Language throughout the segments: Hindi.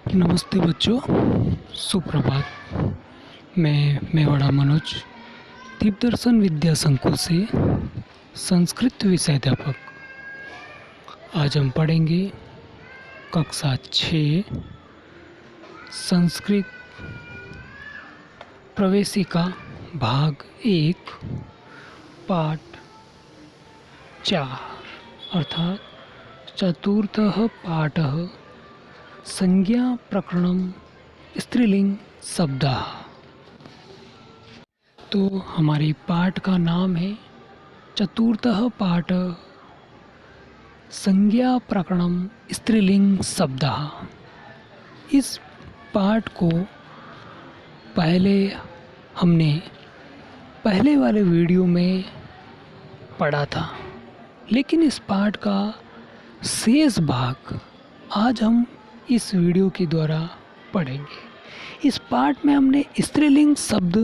नमस्ते बच्चों, सुप्रभात। मैं मेवाड़ा मनोज, दीपदर्शन विद्या संकुल से संस्कृत विषयाध्यापक। आज हम पढ़ेंगे कक्षा 6 संस्कृत प्रवेशिका भाग 1 पाठ 4 अर्थात चतुर्थः पाठः संज्ञा प्रकरणम स्त्रीलिंग शब्दः। तो हमारे पाठ का नाम है चतुर्थः पाठ संज्ञा प्रकरणम स्त्रीलिंग शब्दः। इस पाठ को हमने पहले वाले वीडियो में पढ़ा था, लेकिन इस पाठ का शेष भाग आज हम इस वीडियो के द्वारा पढ़ेंगे। इस पाठ में हमने स्त्रीलिंग शब्द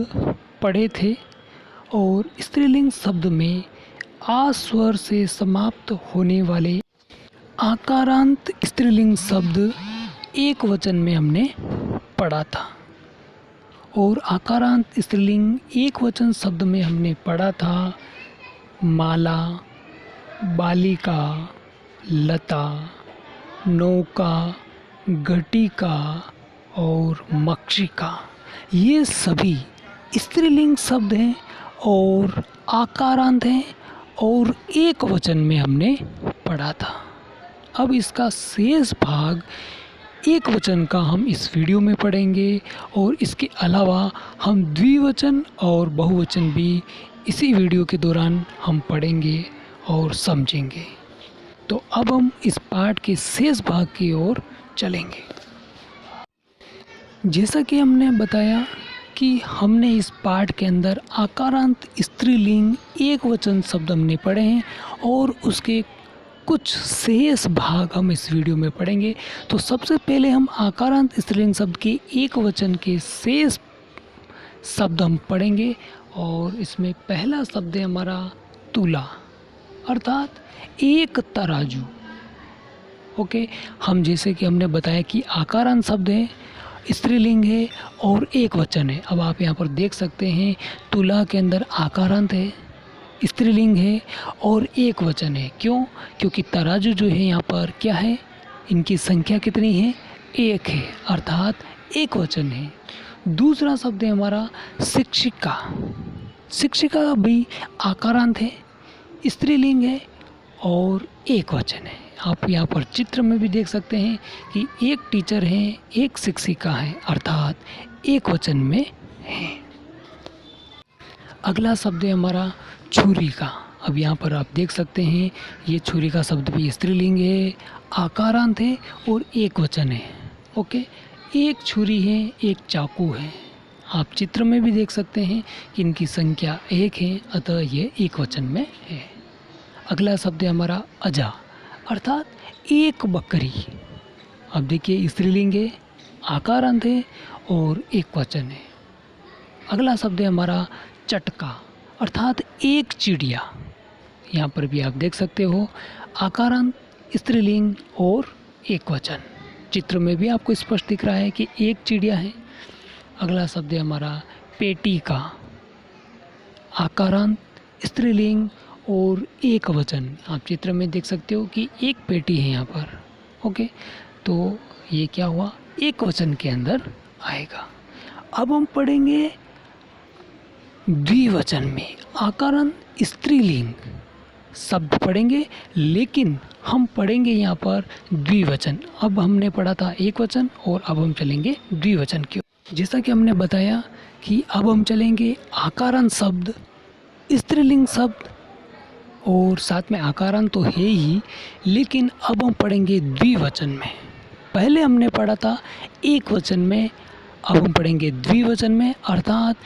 पढ़े थे और स्त्रीलिंग शब्द में आ स्वर से समाप्त होने वाले आकारांत स्त्रीलिंग शब्द एक वचन में हमने पढ़ा था। और आकारांत स्त्रीलिंग एक वचन शब्द में हमने पढ़ा था माला, बालिका, लता, नौका, घटिका और मक्षिका। ये सभी स्त्रीलिंग शब्द हैं और आकारांत हैं और एक वचन में हमने पढ़ा था। अब इसका शेष भाग एक वचन का हम इस वीडियो में पढ़ेंगे और इसके अलावा हम द्विवचन और बहुवचन भी इसी वीडियो के दौरान हम पढ़ेंगे और समझेंगे। तो अब हम इस पाठ के शेष भाग की ओर चलेंगे। जैसा कि हमने बताया कि हमने इस पाठ के अंदर आकारांत स्त्रीलिंग एक वचन शब्द हमने पढ़े हैं और उसके कुछ शेष भाग हम इस वीडियो में पढ़ेंगे। तो सबसे पहले हम आकारांत स्त्रीलिंग शब्द के एक वचन के शेष शब्द हम पढ़ेंगे और इसमें पहला शब्द है हमारा तुला, अर्थात एक तराजू। ओके, हम जैसे कि हमने बताया कि आकारांत शब्द है, स्त्रीलिंग है और एक वचन है। अब आप यहाँ पर देख सकते हैं तुला के अंदर आकारांत है, स्त्रीलिंग है और एक वचन है। क्यों? क्योंकि तराजू जो है यहाँ पर क्या है, इनकी संख्या कितनी है, एक है, अर्थात एक वचन है। दूसरा शब्द है हमारा शिक्षिका। शिक्षिका भी आकारांत है, स्त्रीलिंग है और एक वचन है। आप यहाँ पर चित्र में भी देख सकते हैं कि एक टीचर है, एक शिक्षिका है, अर्थात एक वचन में है। अगला शब्द है हमारा छुरी का। अब यहाँ पर आप देख सकते हैं ये छुरी का शब्द भी स्त्रीलिंग है, आकारांत है और एक वचन है। ओके, एक छुरी है, एक चाकू है। आप चित्र में भी देख सकते हैं कि इनकी संख्या एक है, अतः ये एक वचन में है। अगला शब्द है हमारा अजा, अर्थात एक बकरी। अब देखिए स्त्रीलिंग है, आकारांत है और एक वचन है। अगला शब्द है हमारा चटका, अर्थात एक चिड़िया। यहाँ पर भी आप देख सकते हो आकारांत, स्त्रीलिंग और एक वचन। चित्र में भी आपको स्पष्ट दिख रहा है कि एक चिड़िया है। अगला शब्द है हमारा पेटी का, आकारांत, स्त्रीलिंग और एक वचन। आप चित्र में देख सकते हो कि एक पेटी है यहाँ पर। ओके, तो ये क्या हुआ, एक वचन के अंदर आएगा। अब हम पढ़ेंगे द्विवचन में आकारांत स्त्रीलिंग शब्द पढ़ेंगे, लेकिन हम पढ़ेंगे यहाँ पर द्विवचन। अब हमने पढ़ा था एक वचन और अब हम चलेंगे द्विवचन की ओर। जैसा कि हमने बताया कि अब हम चलेंगे आकारांत शब्द, स्त्रीलिंग शब्द और साथ में आकारांत तो है ही, लेकिन अब हम पढ़ेंगे द्विवचन में। पहले हमने पढ़ा था एक वचन में, अब हम पढ़ेंगे द्विवचन में, अर्थात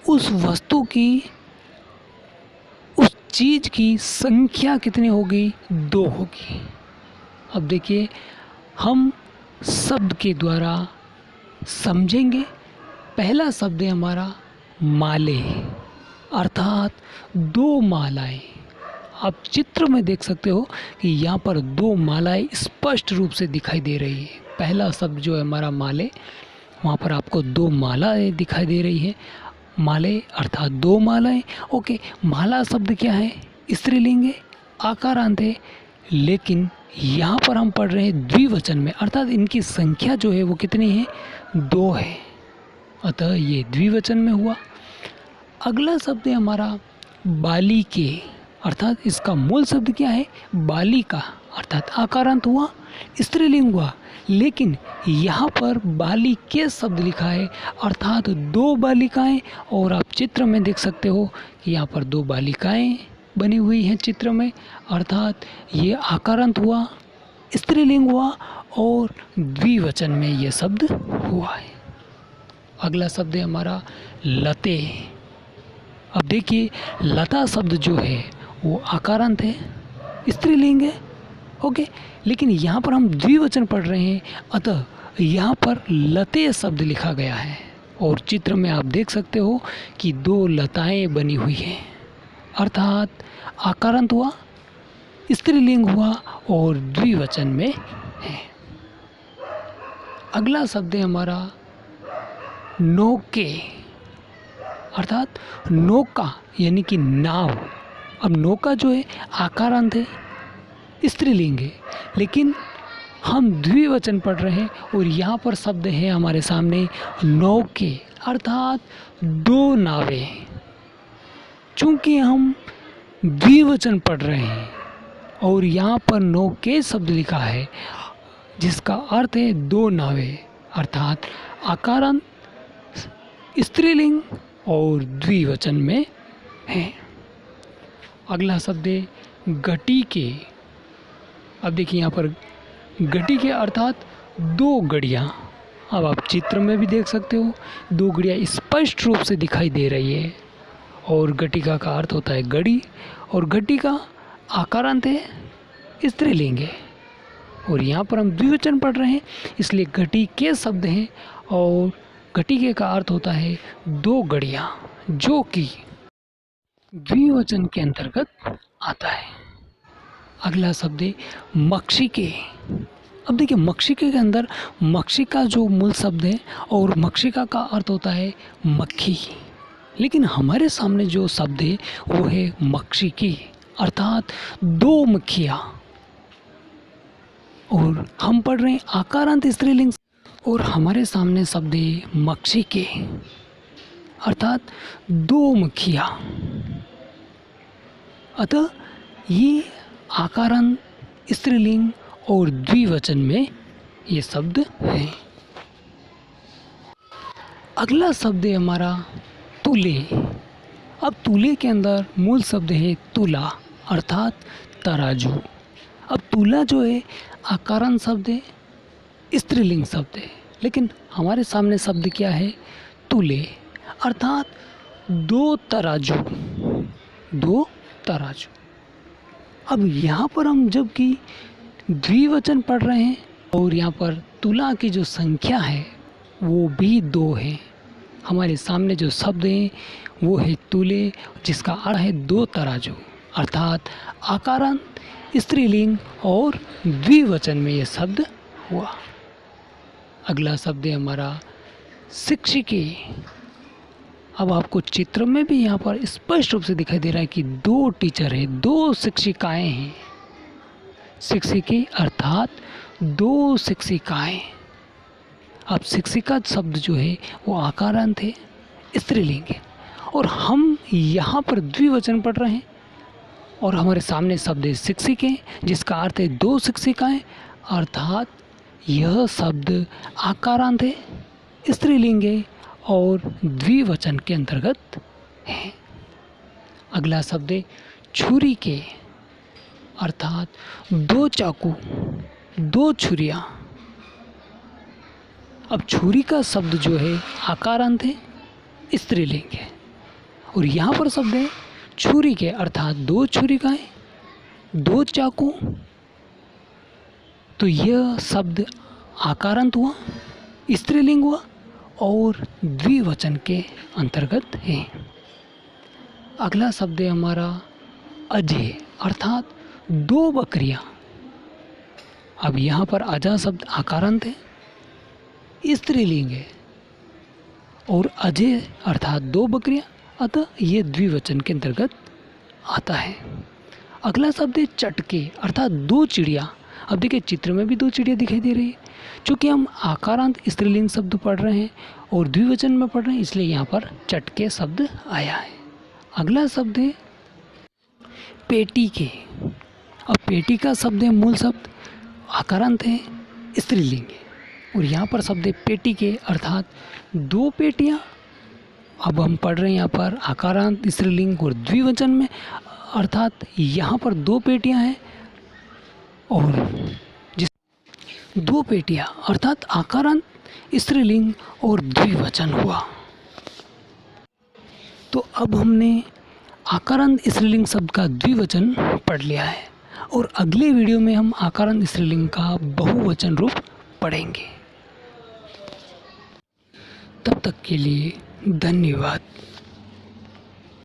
उस वस्तु की, उस चीज़ की संख्या कितनी होगी, 2 होगी। अब देखिए हम शब्द के द्वारा समझेंगे। पहला शब्द है हमारा माले, अर्थात 2 मालाएं। आप चित्र में देख सकते हो कि यहाँ पर 2 मालाएं स्पष्ट रूप से दिखाई दे रही है। पहला शब्द जो है हमारा माले, वहाँ पर आपको 2 मालाएँ दिखाई दे रही है। माले अर्थात 2 मालाएँ। ओके, माला शब्द क्या है? स्त्रीलिंग है, आकारांत है, लेकिन यहाँ पर हम पढ़ रहे हैं द्विवचन में, अर्थात इनकी संख्या जो है वो कितनी है? 2 है, अतः ये द्विवचन में हुआ। अगला शब्द है हमारा बालिके, अर्थात इसका मूल शब्द क्या है? बालिका, अर्थात आकारांत हुआ, स्त्रीलिंग हुआ, लेकिन यहाँ पर बालिके शब्द लिखा है, अर्थात 2 बालिकाएं। और आप चित्र में देख सकते हो कि यहाँ पर 2 बालिकाएं बनी हुई हैं चित्र में, अर्थात ये आकारांत हुआ, स्त्रीलिंग हुआ और द्विवचन में ये शब्द हुआ है। अगला शब्द है हमारा लते। अब देखिए, लता शब्द जो है वो आकारांत है, स्त्रीलिंग है, ओके, लेकिन यहाँ पर हम द्विवचन पढ़ रहे हैं, अतः यहाँ पर लते शब्द लिखा गया है। और चित्र में आप देख सकते हो कि 2 लताएं बनी हुई हैं, अर्थात आकारांत हुआ, स्त्रीलिंग हुआ और द्विवचन में है। अगला शब्द है हमारा नौके, अर्थात नौका यानी कि नाव। अब नौका जो है आकारांत है, स्त्रीलिंग है, लेकिन हम द्विवचन पढ़ रहे हैं और यहाँ पर शब्द है हमारे सामने नौके, अर्थात 2 नावें। चूँकि हम द्विवचन पढ़ रहे हैं और यहाँ पर नौके शब्द लिखा है, जिसका अर्थ है 2 नावें, अर्थात आकारांत, स्त्रीलिंग और द्विवचन में है। अगला शब्द है गटिके। अब देखिए यहाँ पर गटिके अर्थात 2 गड़ियाँ। अब आप चित्र में भी देख सकते हो 2 गड़ियाँ स्पष्ट रूप से दिखाई दे रही है। और गटिका का अर्थ होता है गड़ी, और गटिका आकारांत है, स्त्रीलिंग है, और यहाँ पर हम द्विवचन पढ़ रहे हैं इसलिए गटिके शब्द हैं। और गटिके का अर्थ होता है 2 गड़ियाँ, जो कि द्विवचन के अंतर्गत आता है। अगला शब्द है मक्षिके। अब देखिए, मक्षिके के अंदर मक्षिका जो मूल शब्द है, और मक्षिका का अर्थ होता है मक्खी, लेकिन हमारे सामने जो शब्द है वो है मक्षिकी, अर्थात 2 मक्खियाँ। और हम पढ़ रहे हैं आकारांत, स्त्रीलिंग, और हमारे सामने शब्द है मक्षिके, अर्थात 2 मक्खियाँ। अतः ये आकारांत, स्त्रीलिंग और द्विवचन में ये शब्द हैं। अगला शब्द है हमारा तुले। अब तुले के अंदर मूल शब्द है तुला, अर्थात तराजू। अब तुला जो है आकारांत शब्द है, स्त्रीलिंग शब्द है, लेकिन हमारे सामने शब्द क्या है? तुले, अर्थात 2 तराजू, 2 तराजू। अब यहाँ पर हम जबकि द्विवचन पढ़ रहे हैं और यहाँ पर तुला की जो संख्या है वो भी 2 है। हमारे सामने जो शब्द हैं वो है तुले, जिसका अर्थ है 2 तराजू, अर्थात आकारांत, स्त्रीलिंग और द्विवचन में ये शब्द हुआ। अगला शब्द है हमारा शिक्षिके। अब आपको चित्र में भी यहाँ पर स्पष्ट रूप से दिखाई दे रहा है कि 2 टीचर है, 2 शिक्षिकाएं हैं। शिक्षिके अर्थात 2 शिक्षिकाएं। अब शिक्षिका शब्द जो है वो आकारांत है, स्त्रीलिंग है, और हम यहाँ पर द्विवचन पढ़ रहे हैं और हमारे सामने शब्द है शिक्षिके, जिसका अर्थ है 2 शिक्षिकाएं, अर्थात यह शब्द आकारांत है, स्त्रीलिंग है और द्विवचन के अंतर्गत है। अगला शब्द है छुरी के, अर्थात 2 चाकू, 2 छुरियाँ। अब छुरी का शब्द जो है आकारांत है, स्त्रीलिंग है, और यहाँ पर शब्द है छुरी के, अर्थात 2 छुरिकाएं, 2 चाकू। तो यह शब्द आकारांत हुआ, स्त्रीलिंग हुआ और द्विवचन के अंतर्गत है। अगला शब्द है हमारा अजय, अर्थात 2 बकरियां। अब यहाँ पर अजा शब्द आकारांत है, स्त्रीलिंग है और अजय अर्थात 2 बकरियां, अतः ये द्विवचन के अंतर्गत आता है। अगला शब्द है चटके अर्थात 2 चिड़िया। अब देखिए चित्र में भी 2 चिड़िया दिखाई दे रही है। चूँकि हम आकारांत स्त्रीलिंग शब्द पढ़ रहे हैं और द्विवचन में पढ़ रहे हैं, इसलिए यहाँ पर चटके शब्द आया है। अगला शब्द है पेटी के। अब पेटी का शब्द है, मूल शब्द आकारांत है, स्त्रीलिंग है और यहाँ पर शब्द है पेटी के अर्थात 2 पेटियाँ। अब हम पढ़ रहे हैं यहाँ पर आकारांत स्त्रीलिंग और द्विवचन में, अर्थात यहाँ पर 2 पेटियाँ हैं और जिस 2 पेटियाँ अर्थात आकारांत स्त्रीलिंग और द्विवचन हुआ। तो अब हमने आकारांत स्त्रीलिंग शब्द का द्विवचन पढ़ लिया है और अगले वीडियो में हम आकारांत स्त्रीलिंग का बहुवचन रूप पढ़ेंगे। तब तक के लिए धन्यवाद।